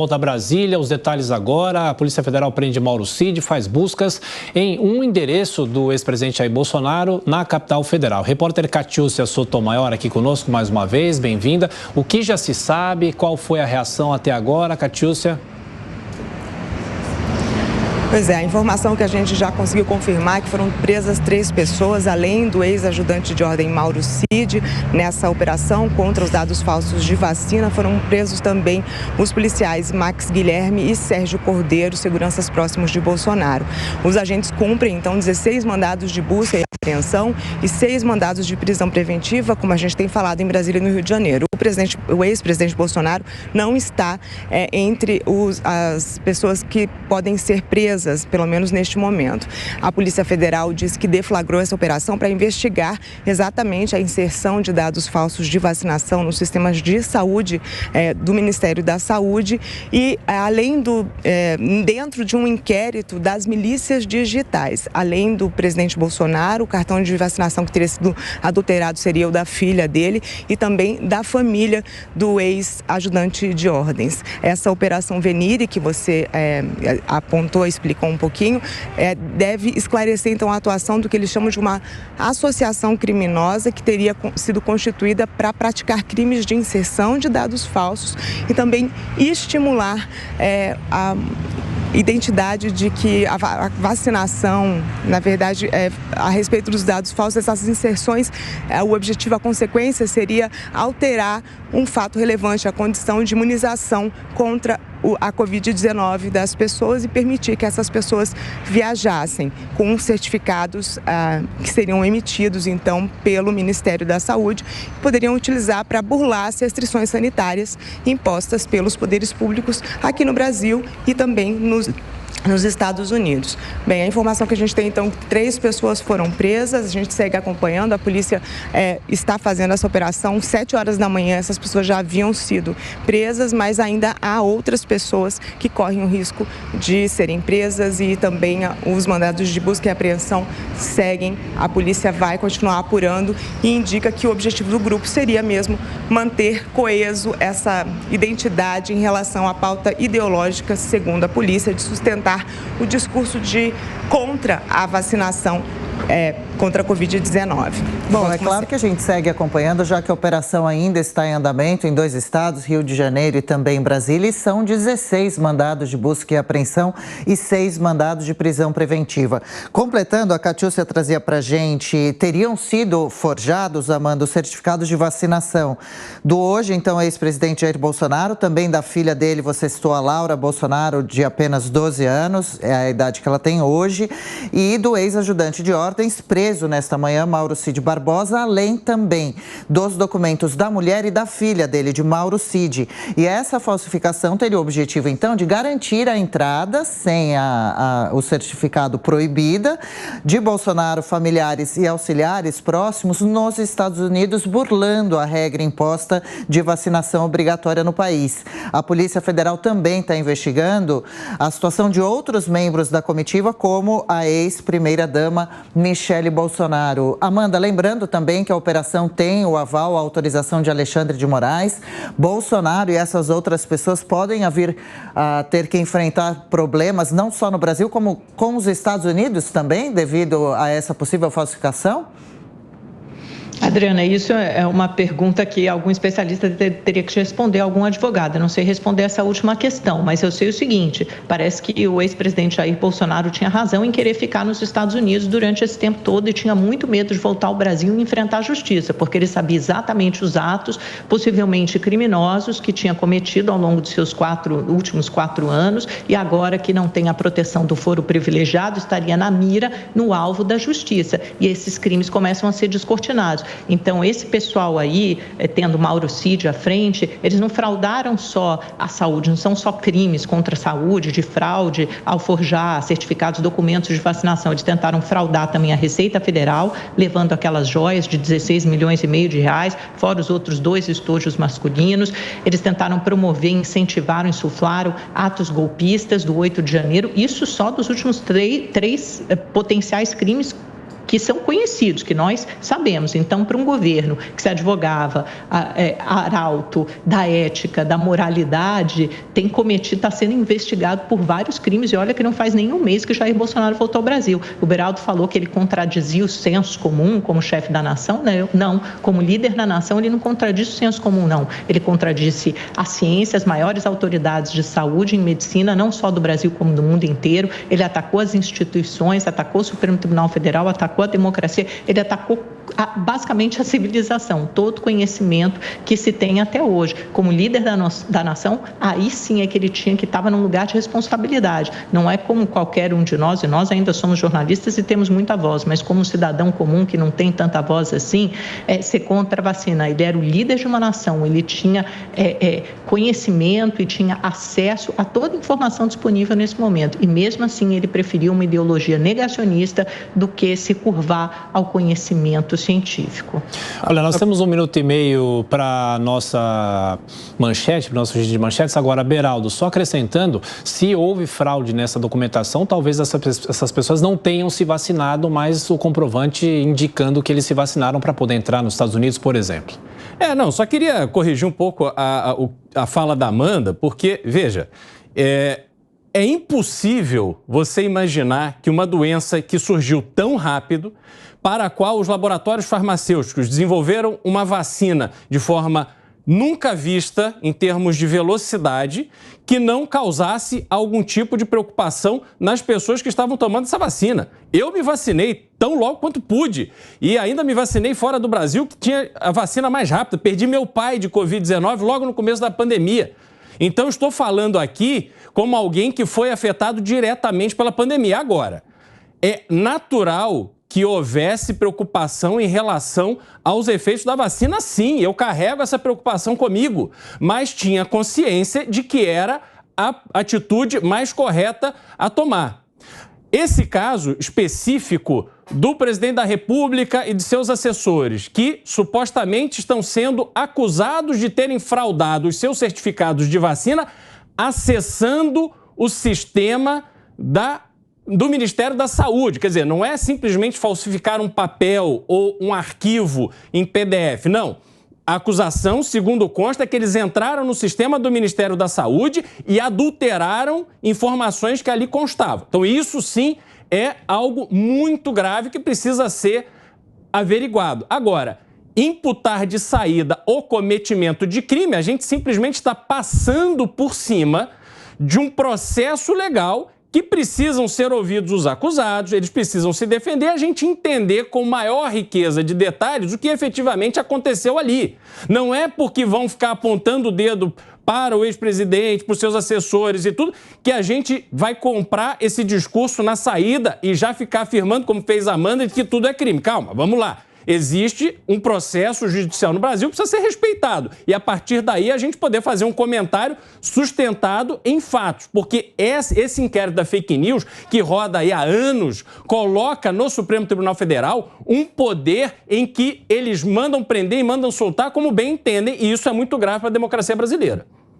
Volta a Brasília, os detalhes agora. A Polícia Federal prende Mauro Cid, faz buscas em um endereço do ex-presidente Jair Bolsonaro na capital federal. Repórter Catiúcia Sotomayor aqui conosco mais uma vez, bem-vinda. O que já se sabe, qual foi a reação até agora, Catiúcia? Pois é, a informação que a gente já conseguiu confirmar é que foram presas 3 pessoas, além do ex-ajudante de ordem Mauro Cid. Nessa operação contra os dados falsos de vacina, foram presos também os policiais Max Guilherme e Sérgio Cordeiro, seguranças próximos de Bolsonaro. Os agentes cumprem, então, 16 mandados de busca e apreensão e 6 mandados de prisão preventiva, como a gente tem falado em Brasília e no Rio de Janeiro. O ex-presidente Bolsonaro não está entre as pessoas que podem ser presas, pelo menos neste momento. A Polícia Federal disse que deflagrou essa operação para investigar exatamente a inserção de dados falsos de vacinação nos sistemas de saúde do Ministério da Saúde e, dentro de um inquérito das milícias digitais. Além do presidente Bolsonaro, o cartão de vacinação que teria sido adulterado seria o da filha dele e também da família do ex-ajudante de ordens. Essa operação Venire, que você apontou, explicou um pouquinho, deve esclarecer então a atuação do que eles chamam de uma associação criminosa que teria sido constituída para praticar crimes de inserção de dados falsos e também estimular a identidade de que a vacinação, na verdade, a respeito dos dados falsos, essas inserções, o objetivo, a consequência seria alterar um fato relevante, a condição de imunização contra a Covid-19 das pessoas e permitir que essas pessoas viajassem com certificados que seriam emitidos, então, pelo Ministério da Saúde, que poderiam utilizar para burlar as restrições sanitárias impostas pelos poderes públicos aqui no Brasil e também nos Estados Unidos. Bem, a informação que a gente tem, então, 3 pessoas foram presas, a gente segue acompanhando, a polícia está fazendo essa operação, 7 horas da manhã essas pessoas já haviam sido presas, mas ainda há outras pessoas que correm o risco de serem presas e também os mandados de busca e apreensão seguem, a polícia vai continuar apurando e indica que o objetivo do grupo seria mesmo manter coeso essa identidade em relação à pauta ideológica, segundo a polícia, de sustentar o discurso contra a vacinação contra a Covid-19. Bom, é claro que a gente segue acompanhando, já que a operação ainda está em andamento em 2 estados, Rio de Janeiro e também Brasília, e são 16 mandados de busca e apreensão e 6 mandados de prisão preventiva. Completando, a Catiúcia trazia para a gente, teriam sido forjados, Amanda, os certificados de vacinação do hoje, então, ex-presidente Jair Bolsonaro, também da filha dele, você citou a Laura Bolsonaro, de apenas 12 anos, é a idade que ela tem hoje, e do ex-ajudante de ordens, preso nesta manhã, Mauro Cid Barbosa, além também dos documentos da mulher e da filha dele, de Mauro Cid. E essa falsificação teria o objetivo, então, de garantir a entrada, sem o certificado proibida, de Bolsonaro, familiares e auxiliares próximos nos Estados Unidos, burlando a regra imposta de vacinação obrigatória no país. A Polícia Federal também está investigando a situação de outros membros da comitiva, como a ex-primeira-dama Michele Bolsonaro. Amanda, lembrando também que a operação tem o aval, a autorização de Alexandre de Moraes. Bolsonaro e essas outras pessoas podem vir a ter que enfrentar problemas, não só no Brasil, como com os Estados Unidos também, devido a essa possível falsificação? Adriana, isso é uma pergunta que algum especialista teria que responder, algum advogado. Eu não sei responder essa última questão, mas eu sei o seguinte, parece que o ex-presidente Jair Bolsonaro tinha razão em querer ficar nos Estados Unidos durante esse tempo todo e tinha muito medo de voltar ao Brasil e enfrentar a justiça, porque ele sabia exatamente os atos, possivelmente criminosos, que tinha cometido ao longo de seus últimos 4 anos e agora que não tem a proteção do foro privilegiado, estaria na mira, no alvo da justiça. E esses crimes começam a ser descortinados. Então, esse pessoal aí, tendo Mauro Cid à frente, eles não fraudaram só a saúde, não são só crimes contra a saúde, de fraude ao forjar certificados, documentos de vacinação. Eles tentaram fraudar também a Receita Federal, levando aquelas joias de 16 milhões e meio de reais, fora os outros 2 estojos masculinos. Eles tentaram promover, incentivaram, insuflaram atos golpistas do 8 de janeiro. Isso só dos últimos 3 potenciais crimes que são conhecidos, que nós sabemos. Então, para um governo que se advogava arauto da ética, da moralidade, está sendo investigado por vários crimes, e olha que não faz nenhum mês que Jair Bolsonaro voltou ao Brasil. O Beraldo falou que ele contradizia o senso comum como chefe da nação, né? Não, como líder da nação ele não contradisse o senso comum, não. Ele contradisse a ciência, as maiores autoridades de saúde e medicina, não só do Brasil como do mundo inteiro. Ele atacou as instituições, atacou o Supremo Tribunal Federal, atacou a democracia, ele atacou basicamente a civilização, todo conhecimento que se tem até hoje. Como líder da nação, aí sim é que ele estava num lugar de responsabilidade. Não é como qualquer um de nós, e nós ainda somos jornalistas e temos muita voz, mas como cidadão comum que não tem tanta voz assim, ser contra a vacina. Ele era o líder de uma nação, ele tinha conhecimento e tinha acesso a toda a informação disponível nesse momento. E mesmo assim ele preferiu uma ideologia negacionista do que se curvar ao conhecimento científico. Olha, nós temos 1 minuto e meio para a nossa manchete, para o nosso vídeo de manchetes. Agora, Beraldo, só acrescentando, se houve fraude nessa documentação, talvez essas pessoas não tenham se vacinado, mas o comprovante indicando que eles se vacinaram para poder entrar nos Estados Unidos, por exemplo. Não, só queria corrigir um pouco a fala da Amanda, porque, veja, é impossível você imaginar que uma doença que surgiu tão rápido, para a qual os laboratórios farmacêuticos desenvolveram uma vacina de forma nunca vista em termos de velocidade, que não causasse algum tipo de preocupação nas pessoas que estavam tomando essa vacina. Eu me vacinei tão logo quanto pude e ainda me vacinei fora do Brasil, que tinha a vacina mais rápida. Perdi meu pai de Covid-19 logo no começo da pandemia. Então, estou falando aqui como alguém que foi afetado diretamente pela pandemia. Agora, é natural que houvesse preocupação em relação aos efeitos da vacina, sim, eu carrego essa preocupação comigo, mas tinha consciência de que era a atitude mais correta a tomar. Esse caso específico do presidente da República e de seus assessores, que supostamente estão sendo acusados de terem fraudado os seus certificados de vacina, acessando o sistema do Ministério da Saúde. Quer dizer, não é simplesmente falsificar um papel ou um arquivo em PDF, não. A acusação, segundo consta, é que eles entraram no sistema do Ministério da Saúde e adulteraram informações que ali constavam. Então, isso sim é algo muito grave que precisa ser averiguado. Agora, imputar de saída o cometimento de crime, a gente simplesmente está passando por cima de um processo legal que precisam ser ouvidos os acusados, eles precisam se defender, a gente entender com maior riqueza de detalhes o que efetivamente aconteceu ali. Não é porque vão ficar apontando o dedo para o ex-presidente, para os seus assessores e tudo, que a gente vai comprar esse discurso na saída e já ficar afirmando, como fez a Amanda, que tudo é crime. Calma, vamos lá. Existe um processo judicial no Brasil que precisa ser respeitado. E a partir daí a gente poder fazer um comentário sustentado em fatos. Porque esse inquérito da fake news, que roda aí há anos, coloca no Supremo Tribunal Federal um poder em que eles mandam prender e mandam soltar como bem entendem. E isso é muito grave para a democracia brasileira.